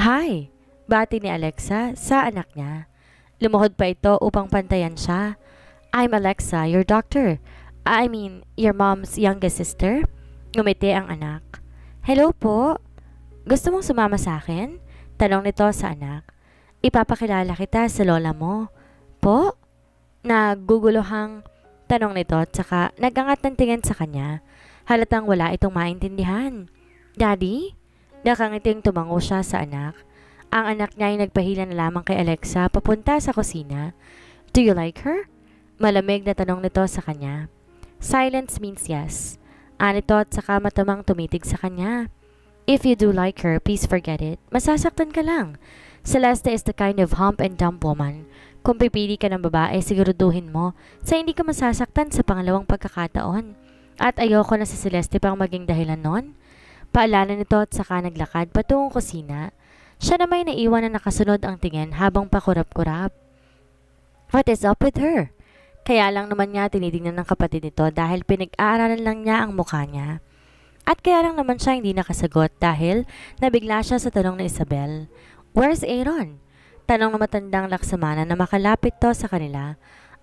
Hi! Bati ni Alexa sa anak niya. Lumuhod pa ito upang pantayan siya. I'm Alexa, your doctor. I mean, your mom's youngest sister. Ngumiti ang anak. Hello po. Gusto mong sumama sa akin? Tanong nito sa anak. Ipapakilala kita sa lola mo. Po? Naguguluhang tanong nito at saka nagangat ng tingin sa kanya. Halatang wala itong maintindihan. Daddy? Nakangiting tumango siya sa anak. Ang anak niya ay nagpahila na lamang kay Alexa papunta sa kusina. Do you like her? Malamig na tanong nito sa kanya. Silence means yes. Anito at saka matamang tumitig sa kanya. If you do like her, please forget it. Masasaktan ka lang. Celeste is the kind of hump and dump woman. Kung pipili ka ng babae, siguraduhin mo sa hindi ka masasaktan sa pangalawang pagkakataon. At ayoko na si Celeste pang maging dahilan nun. Paalala nito at saka naglakad patungong kusina. Siya na may naiwan na nakasunod ang tingin habang pakurap-kurap. What is up with her? Kaya lang naman niya tinitingnan ng kapatid nito dahil pinag-aaralan lang niya ang mukha niya. At kaya lang naman siya hindi nakasagot dahil nabigla siya sa tanong ni Isabel. Where's Aaron? Tanong na matandang laksamana na makalapit to sa kanila.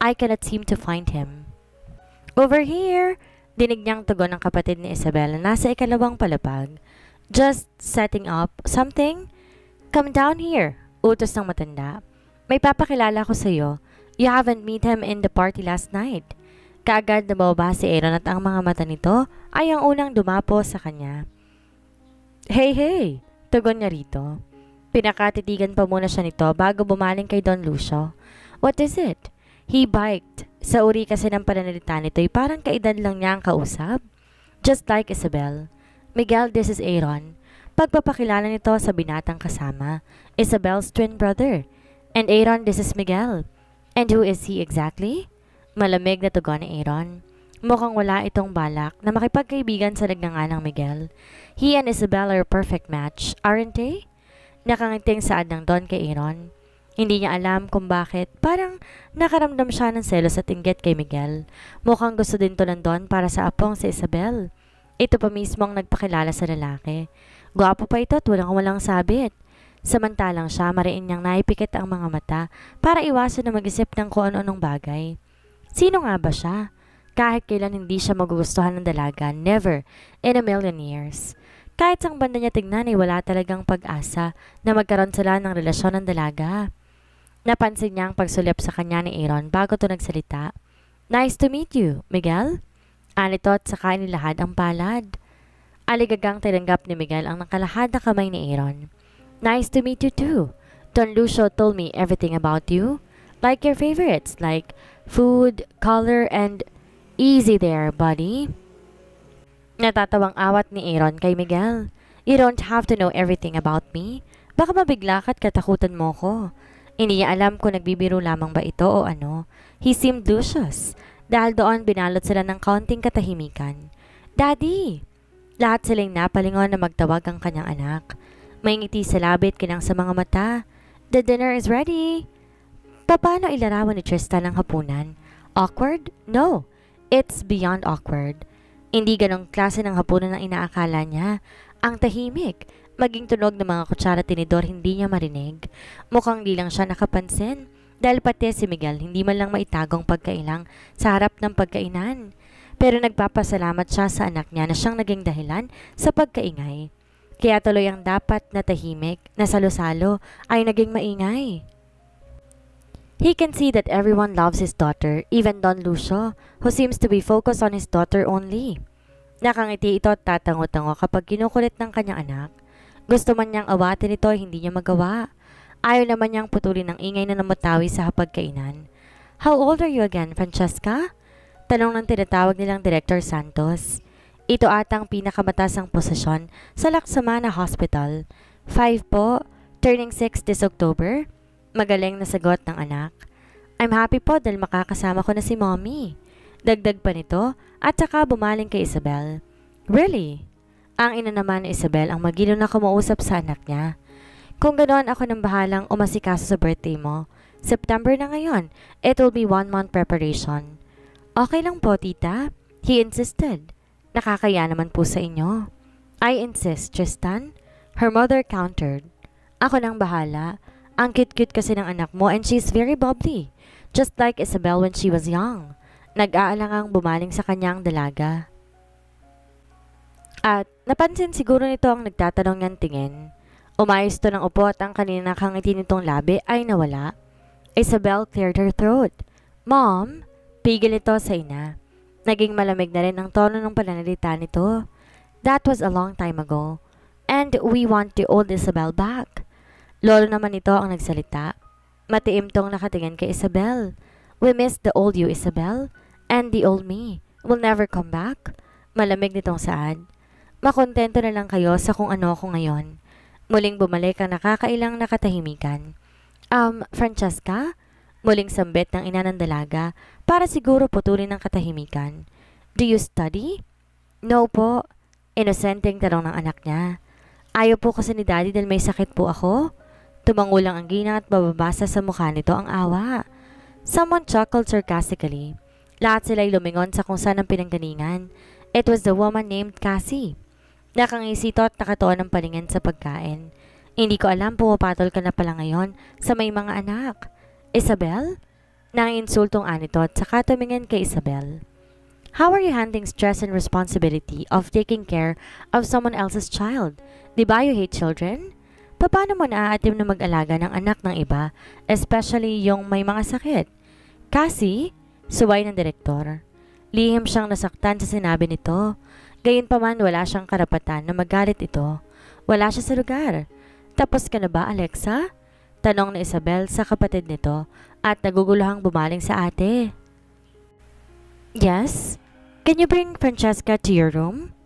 I cannot seem to find him. Over here! Dinig niyang tugon ng kapatid ni Isabel na nasa ikalawang palapag. Just setting up something? Come down here, utos ng matanda. May papakilala ko sa iyo. You haven't met him in the party last night. Kaagad na bababa si Aaron at ang mga mata nito ay ang unang dumapo sa kanya. Hey, hey! Tugon niya rito. Pinakatitigan pa muna siya nito bago bumaling kay Don Lucio. What is it? He biked. Sa uri kasi ng pananalita nito ay parang kaedad lang niya ang kausap. Just like Isabel. Miguel, this is Aaron. Pagpapakilala nito sa binatang kasama, Isabel's twin brother. And Aaron, this is Miguel. And who is he exactly? Malamig na tugon ni Aaron. Mukhang wala itong balak na makipagkaibigan sa nagngangalang Miguel. He and Isabel are a perfect match, aren't they? Nakangiting saad ng Don kay Aaron. Hindi niya alam kung bakit parang nakaramdam siya ng selos at inggit kay Miguel. Mukhang gusto din to ng Don para sa apong si Isabel. Ito pa mismo ang nagpakilala sa lalaki. Gwapo pa ito at walang sabit. Samantalang siya mariin niyang naipikit ang mga mata para iwasan na mag-isip ng kung ano-anong bagay. Sino nga ba siya? Kahit kailan hindi siya magugustuhan ng dalaga, never in a million years. Kahit sang banda niya tignan ay wala talagang pag-asa na magkaroon sila ng relasyon ng dalaga. Napansin niya ang pagsulip sa kanya ni Aaron bago to nagsalita. Nice to meet you, Miguel. Anito at saka inilahad ang palad. Aligagang tinanggap ni Miguel ang nakalahad na kamay ni Aaron. Nice to meet you too. Don Lucio told me everything about you. Like your favorites, like food, color, and easy there, buddy. Natatawang awat ni Aaron kay Miguel. You don't have to know everything about me. Baka mabigla ka't katakutan mo ko. Hindi niya alam kung nagbibiro lamang ba ito o ano. He seemed lucious. Dahil doon binalot sila ng kaunting katahimikan. Daddy! Lahat silang napalingon na magtawag ang kanyang anak. May ngiti sa labit kinang sa mga mata. The dinner is ready! Paano ilarawan ni Tristan ang hapunan? Awkward? No. It's beyond awkward. Hindi ganong klase ng hapunan ang inaakala niya. Ang tahimik. Maging tunog ng mga kutsara tinidor hindi niya marinig. Mukhang di lang siya nakapansin. Dahil pati si Miguel hindi man lang maitagong pagkailang sa harap ng pagkainan. Pero nagpapasalamat siya sa anak niya na siyang naging dahilan sa pagkaingay. Kaya tuloy ang dapat na tahimik na salo-salo ay naging maingay. He can see that everyone loves his daughter, even Don Lucio, who seems to be focused on his daughter only. Nakangiti ito at tatango-tango kapag kinukulit ng kanyang anak. Gusto man niyang awatin ito, hindi niya magawa. Ayaw naman niyang putulin ng ingay na namatawi sa hapagkainan. How old are you again, Francesca? Tanong ng tinatawag nilang Director Santos. Ito atang pinakamatasang posisyon sa Laksamana Hospital. 5 po, turning 6 this October. Magaling na sagot ng anak. I'm happy po dahil makakasama ko na si Mommy. Dagdag pa nito at saka bumaling kay Isabel. Really? Ang ina naman ni Isabel ang magino na kumausap sa anak niya. Kung ganoon ako nang bahalang umasikaso sa birthday mo. September na ngayon. It will be 1 month preparation. Okay lang po, tita. He insisted. Nakakaya naman po sa inyo. I insist, Tristan. Her mother countered. Ako nang bahala. Ang cute-cute kasi ng anak mo and she's very bubbly. Just like Isabel when she was young. Nag-aalangang bumaling sa kanyang dalaga. At napansin siguro nito ang nagtatanong niyang tingin. Umayos to ng upo at ang kanina nakangiti nitong labi ay nawala. Isabel cleared her throat. Mom, pigil ito sa ina. Naging malamig na rin ang tono ng pananalita nito. That was a long time ago. And we want the old Isabel back. Lolo naman ito ang nagsalita. Matiim tong nakatingin kay Isabel. We miss the old you, Isabel. And the old me will never come back. Malamig nitong saad. Makontento na lang kayo sa kung ano ako ngayon. Muling bumalik ang nakakailang nakatahimikan. Francesca? Muling sambit ng ina ng dalaga para siguro putulin ang katahimikan. Do you study? No po. Inosenteng tanong ng anak niya. Ayaw po kasi ni Daddy dahil may sakit po ako. Tumangulang ang ginang at bababasa sa mukha nito ang awa. Someone chuckled sarcastically. Lahat sila'y lumingon sa kung saan ang pinanggalingan. It was the woman named Cassie. Nakangisi ito at nakatuon ng paningin sa pagkain. Hindi ko alam pumapatol ka na pala ngayon sa may mga anak. Isabel? Nanginsultong anito at saka tumingin kay Isabel. How are you handling stress and responsibility of taking care of someone else's child? Di ba you hate children? Paano mo naaatim na mag-alaga ng anak ng iba, especially yung may mga sakit? Cassie? Suway ng direktor. Lihim siyang nasaktan sa sinabi nito. Gayunpaman wala siyang karapatan na magalit ito. Wala siya sa lugar. Tapos ka na ba, Alexa? Tanong ni Isabel sa kapatid nito at naguguluhang bumaling sa ate. Yes? Can you bring Francesca to your room?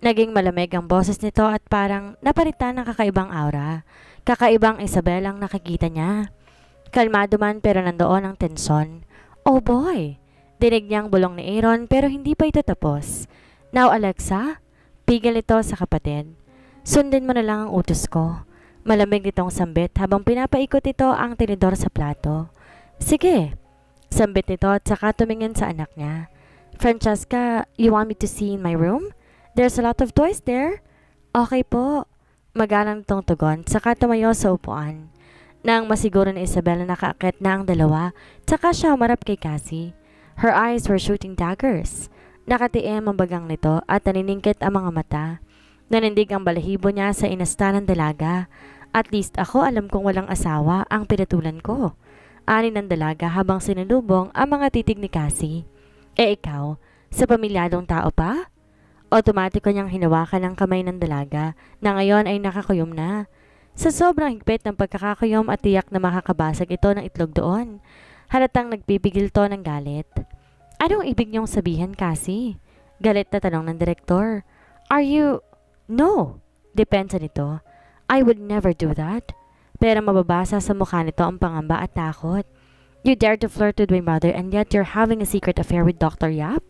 Naging malamig ang boses nito at parang napalitan ng kakaibang aura. Kakaibang Isabel ang nakikita niya. Kalmado man pero nandoon ang tensyon. Oh boy! Dinig niyang bulong ni Aaron pero hindi pa ito tapos. Now Alexa, pigil ito sa kapatid. Sundin mo na lang ang utos ko. Malamig itong sambit habang pinapaikot ito ang tinidor sa plato. Sige, sambit nito at saka tumingin sa anak niya. Francesca, you want me to see in my room? There's a lot of toys there. Okay po. Magalang itong tugon, saka tumayo sa upuan. Nang masiguro ni Isabel na nakaakyat na ang dalawa, saka siya umarap kay Cassie. Her eyes were shooting daggers. Nakatiim ang bagang nito at naniningkit ang mga mata. Nanindig ang balahibo niya sa inasta ng dalaga. At least ako alam kong walang asawa ang pinatulan ko. Ani ng dalaga habang sinulubong ang mga titig ni Cassie. Ikaw, sa pamilyadong tao pa? Otomatiko niyang hinawakan ang kamay ng dalaga na ngayon ay nakakuyom na. Sa sobrang higpit ng pagkakakuyom at tiyak na makakabasag ito ng itlog doon. Halatang nagpipigil to ng galit. Anong ibig niyong sabihin, Cassie? Galit na tanong ng direktor. Are you... No. Depensa nito. I would never do that. Pero mababasa sa mukha nito ang pangamba at takot. You dare to flirt with my mother and yet you're having a secret affair with Dr. Yap?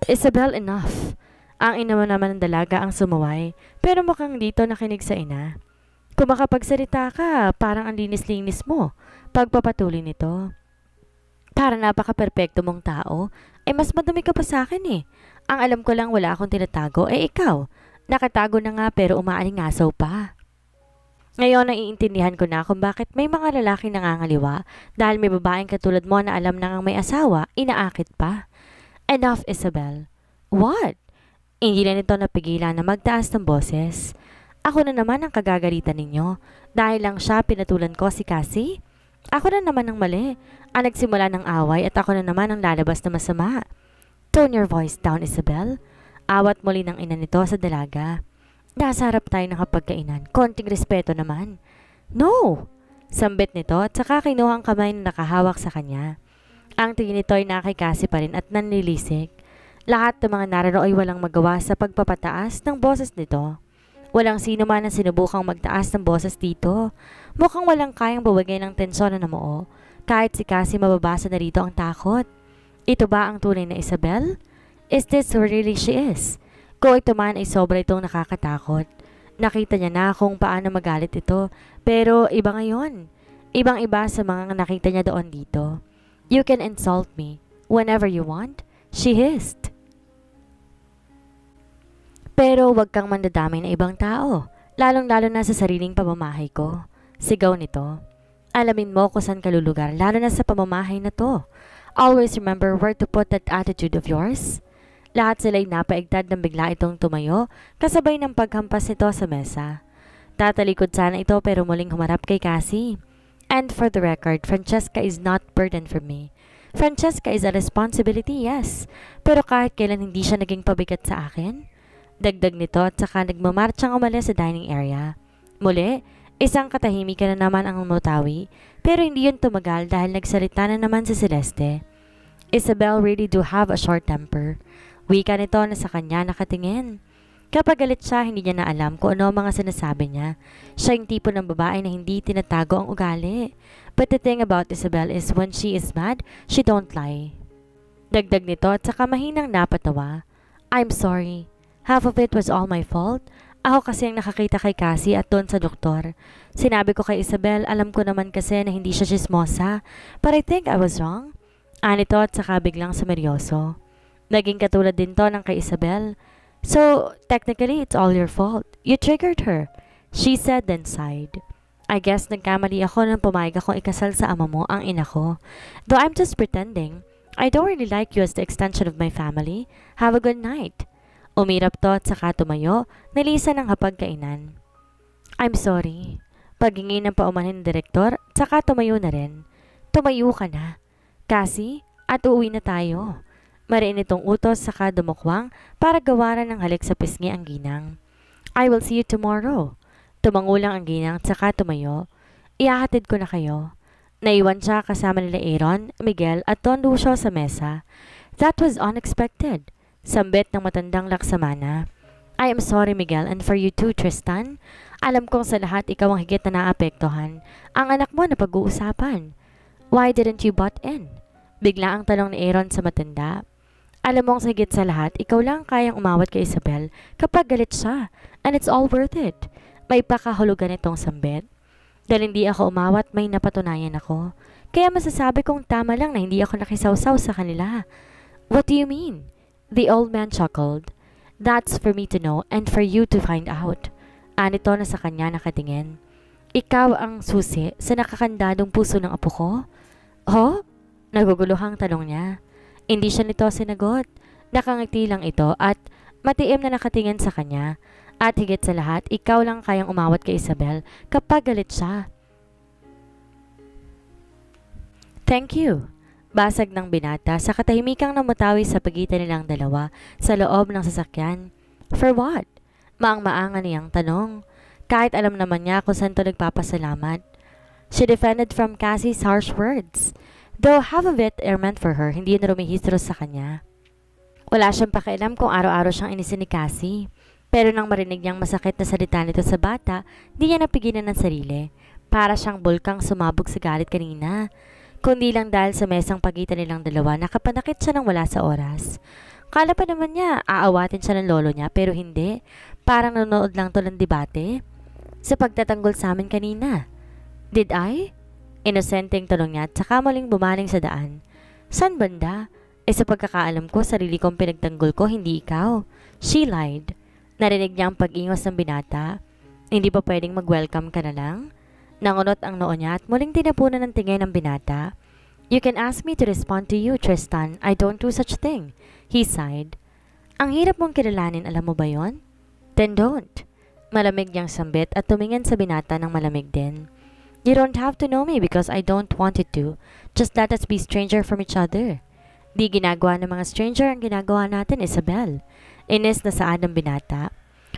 Isabel, enough. Ang ina mo naman ng dalaga ang sumuway, pero mukhang dito nakinig sa ina. Kung makapagsalita ka, parang ang linis-linis mo. Pagpapatuloy nito. Para napaka-perpekto mong tao, mas madumi ka pa sa akin eh. Ang alam ko lang wala akong tinatago, ikaw. Nakatago na nga pero umaalingasaw pa. Ngayon naiintindihan ko na kung bakit may mga lalaki nangangaliwa dahil may babaeng katulad mo na alam na ngang may asawa, inaakit pa. Enough, Isabel. What? Hindi na nito napigilan na magtaas ng boses. Ako na naman ang kagagalitan ninyo dahil lang siya pinatulan ko si Cassie. Ako na naman ang mali. Ang nagsimula ng away at ako na naman ang lalabas na masama. Tone your voice down, Isabel. Awat muli ng ina nito sa dalaga. Nasa harap tayo ng kapagkainan. Konting respeto naman. No! Sambit nito at saka kinuha ang kamay na nakahawak sa kanya. Ang tingin nito ay nakikasi pa rin at nanlilisik. Lahat ng mga nararo ay walang magawa sa pagpapataas ng boses nito. Walang sino man ang sinubukang magtaas ng boses dito. Mukhang walang kayang bawagay ng tensyon na namuo. Kahit si Cassie mababasa na rito ang takot. Ito ba ang tunay na Isabel? Is this who really she is? Kung ito man ay sobra itong nakakatakot. Nakita niya na kung paano magalit ito. Pero iba ngayon. Ibang-iba sa mga nakita niya doon dito. You can insult me whenever you want. She hissed. Pero wag kang mandadamay na ibang tao. lalong-lalo na sa sariling pamamahay ko. Sigaw nito. Alamin mo kung saan ka lulugar, lalo na sa pamamahay na to. Always remember where to put that attitude of yours. Lahat sila'y napaigtad nang bigla itong tumayo, kasabay ng paghampas nito sa mesa. Tatalikod sana ito pero muling humarap kay Cassie. And for the record, Francesca is not burden for me. Francesca is a responsibility, yes. Pero kahit kailan hindi siya naging pabigat sa akin. Dagdag nito at saka nagmamartsang umalis sa dining area. Muli, isang katahimikan na naman ang umutawi, pero hindi yun tumagal dahil nagsalita na naman si Celeste. Isabel really do have a short temper. Wika nito na sa kanya nakatingin. Kapag galit siya, hindi niya na alam kung ano ang mga sinasabi niya. Siya yung tipo ng babae na hindi tinatago ang ugali. But the thing about Isabel is when she is mad, she don't lie. Dagdag nito at saka mahinang napatawa. I'm sorry. Half of it was all my fault. Ako kasi ang nakakita kay Cassie at doon sa doktor. Sinabi ko kay Isabel, alam ko naman kasi na hindi siya chismosa. But I think I was wrong. Anito at saka biglang sumeryoso. Naging katulad din to ng kay Isabel. So, technically, it's all your fault. You triggered her, she said then sighed. I guess nagkamali ako nang pumayag akong ikasal sa ama mo, ang ina ko. Though I'm just pretending. I don't really like you as the extension of my family. Have a good night. Umirap to at saka tumayo, nilisan ng hapagkainan. I'm sorry. Paghingi ng paumanhin ng direktor, saka tumayo na rin. Tumayo ka na. Cassie, at uuwi na tayo. Mariin itong utos saka dumukwang para gawaran ng halik sa pisngi ang ginang. I will see you tomorrow. Tumangulang ang ginang saka tumayo. Ihahatid ko na kayo. Naiwan siya kasama nila Aaron, Miguel at Don Lucio sa mesa. That was unexpected. Sambit ng matandang laksamana. I am sorry Miguel and for you too Tristan. Alam kong sa lahat ikaw ang higit na naapektuhan. Ang anak mo na pag-uusapan. Why didn't you butt in? Bigla ang tanong ni Aaron sa matanda. Alam mong higit sa lahat, ikaw lang kayang umawat kay Isabel kapag galit siya. And it's all worth it. May pakahulugan itong sambit. Dahil hindi ako umawat, may napatunayan ako. Kaya masasabi kong tama lang na hindi ako nakisawsaw sa kanila. What do you mean? The old man chuckled. That's for me to know and for you to find out. Anito na sa kanya nakatingin. Ikaw ang susi sa nakakandadong puso ng apo ko? Oh? Naguguluhang tanong niya. Hindi siya nito sinagot. Nakangiti lang ito at matiim na nakatingin sa kanya. At higit sa lahat, ikaw lang kayang umawat kay Isabel kapag galit siya. Thank you. Basag ng binata sa katahimikang namutawi sa pagitan nilang dalawa sa loob ng sasakyan. For what? Maang-maangan niyang tanong. Kahit alam naman niya kung saan to nagpapasalamat. She defended from Cassie's harsh words. Though half of it are meant for her, hindi yun rumihistro sa kanya. Wala siyang pakialam kung araw-araw siyang inisin ni Cassie. Pero nang marinig niyang masakit na salita nito sa bata, di niya napigilan ng sarili. Para siyang bulkang sumabog sa galit kanina. Kundi lang dahil sa mesang pagitan nilang dalawa, nakapanakit siya ng wala sa oras. Kala pa naman niya, aawatin siya ng lolo niya, pero hindi. Parang nanonood lang to ng debate. Sa pagtatanggol sa amin kanina. Did I? Inosenteng tanong niya at saka muling bumaling sa daan. San banda? Sa pagkakaalam ko, sarili kong pinagtanggol ko, hindi ikaw. She lied. Narinig niya ang pag-ingos ng binata. Hindi pa pwedeng mag-welcome ka na lang? Nangunot ang noo niya at muling tinapunan ng tingin ng binata. You can ask me to respond to you, Tristan. I don't do such thing. He sighed. Ang hirap mong kilalanin, alam mo ba yon? Then don't. Malamig niyang sambit at tumingin sa binata ng malamig din. You don't have to know me because I don't want it to. Just let us be stranger from each other. Di ginagawa ng mga stranger ang ginagawa natin, Isabel. Inis na saad ng binata.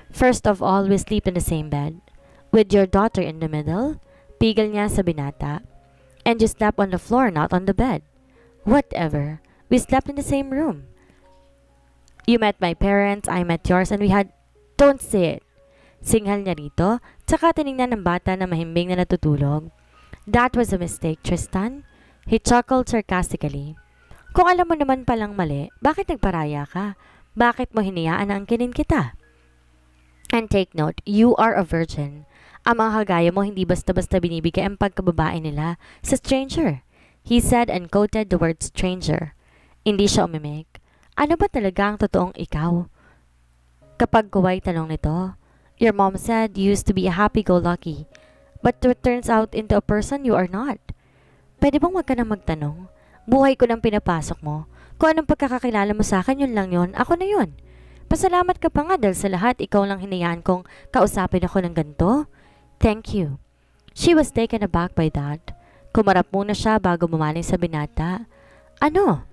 First of all, we sleep in the same bed. With your daughter in the middle? Pigil niya sa binata. And you slept on the floor, not on the bed. Whatever. We slept in the same room. You met my parents, I met yours, and we had... Don't say it. Singhal niya rito, tsaka tinignan ng bata na mahimbing na natutulog. That was a mistake, Tristan. He chuckled sarcastically. Kung alam mo naman palang mali, bakit nagparaya ka? Bakit mo hinayaan na angkinin kita? And take note, you are a virgin. Ang mga kagaya mo hindi basta-basta binibigay ang pagkababae nila sa stranger. He said and quoted the word stranger. Hindi siya umimik. Ano ba talaga ang totoong ikaw? Kapag kuway tanong nito, Your mom said you used to be a happy-go-lucky, but it turns out into a person you are not. Pwede bang wag ka na magtanong? Buhay ko lang pinapasok mo. Kung anong pagkakakilala mo sa akin, yun lang yun. Ako na yun. Pasalamat ka pa nga dahil sa lahat, ikaw lang hinayaan kong kausapin ako ng ganito. Thank you. She was taken aback by that. Kumarap muna siya bago bumaling sa binata. Ano?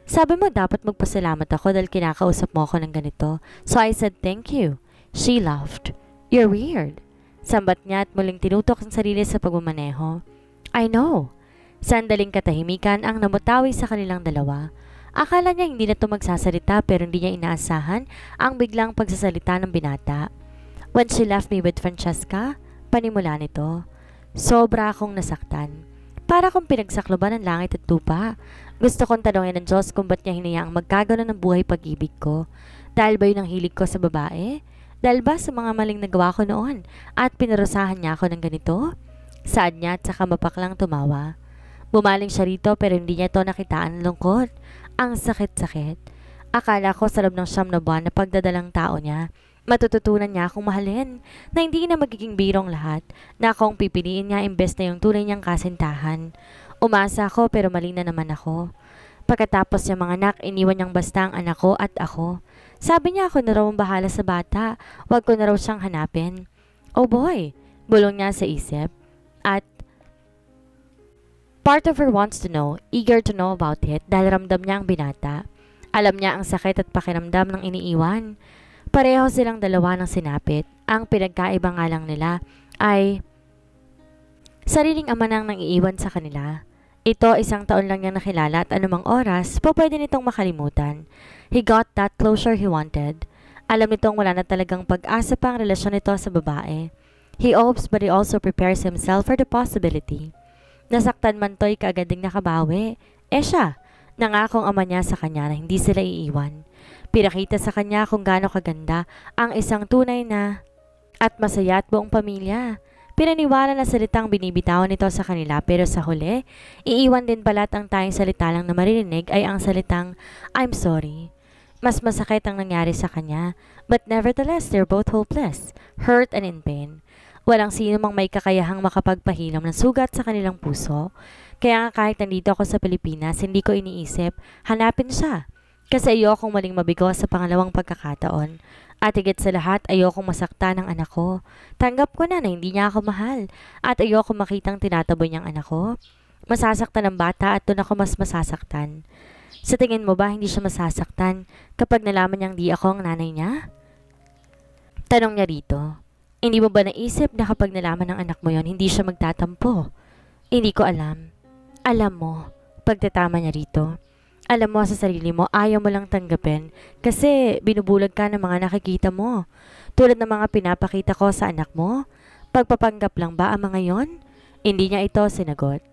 Sabi mo dapat magpasalamat ako dahil kinakausap mo ako ng ganito. So I said thank you. She laughed. You're weird. Sambat niya at muling tinutok ang sarili sa pagmamaneho. I know. Sandaling katahimikan ang namutawi sa kanilang dalawa. Akala niya hindi na ito magsasalita pero hindi niya inaasahan ang biglang pagsasalita ng binata. When she left me with Francesca, panimula nito. Sobra akong nasaktan. Para kung pinagsakloban ng langit at lupa. Gusto kong tanongin ng Diyos kung ba't niya hinayaang magkagano ng buhay pag-ibig ko. Dahil ba yun ang hilig ko sa babae? Dahil ba sa mga maling nagawa ko noon at pinarusahan niya ako ng ganito? Saad niya at saka mapaklang tumawa. Bumaling siya rito pero hindi niya ito nakitaan ng lungkot. Ang sakit-sakit. Akala ko sa loob ng 9 na buwan na pagdadalang tao niya, matututunan niya akong mahalin, na hindi na magiging birong lahat, na akong pipiliin niya imbes na yung tunay niyang kasintahan. Umasa ako pero mali na naman ako. Pagkatapos niya mga anak, iniwan niyang basta ang anak ko at ako. Sabi niya ako na raw ang bahala sa bata, wag ko na raw siyang hanapin. Oh boy, bulong niya sa isip. At part of her wants to know, eager to know about it dahil ramdam niya ang binata. Alam niya ang sakit at pakiramdam ng iniiwan. Pareho silang dalawa ng sinapit. Ang pinagkaiba nga lang nila ay sariling ama nang iiwan sa kanila. Ito 1 taon lang niyang nakilala at anumang oras po pwede nitong makalimutan. He got that closure he wanted. Alam nitong wala na talagang pag-asa pa ang relasyon nito sa babae. He hopes but he also prepares himself for the possibility. Nasaktan man to'y kaagad ding nakabawi. Siya, nangakong ama niya sa kanya na hindi sila iiwan. Pinakita sa kanya kung gaano kaganda ang isang tunay na at masaya at buong pamilya. Pinaniwala na salitang binibitawan nito sa kanila pero sa huli, iiwan din pala't ang tayong salita lang na maririnig ay ang salitang I'm sorry. Mas masakit ang nangyari sa kanya, but nevertheless they're both hopeless, hurt and in pain. Walang sino mang may kakayahang makapagpahilam ng sugat sa kanilang puso. Kaya nga kahit nandito ako sa Pilipinas, hindi ko iniisip, hanapin siya. Kasi ayokong maling mabigo sa pangalawang pagkakataon. At higit sa lahat, ayokong masaktan ang anak ko. Tanggap ko na hindi niya ako mahal. At ayokong makitang tinataboy niyang anak ko. Masasaktan ang bata at doon ako mas masasaktan. Sa tingin mo ba hindi siya masasaktan kapag nalaman niyang di ako ang nanay niya? Tanong niya rito. Hindi mo ba naisip na kapag nalaman ng anak mo yon hindi siya magtatampo? Hindi ko alam. Alam mo, pagtatama niya rito. Alam mo sa sarili mo, ayaw mo lang tanggapin kasi binubulag ka ng mga nakikita mo. Tulad ng mga pinapakita ko sa anak mo. Pagpapanggap lang ba ang mga yon? Hindi niya ito sinagot.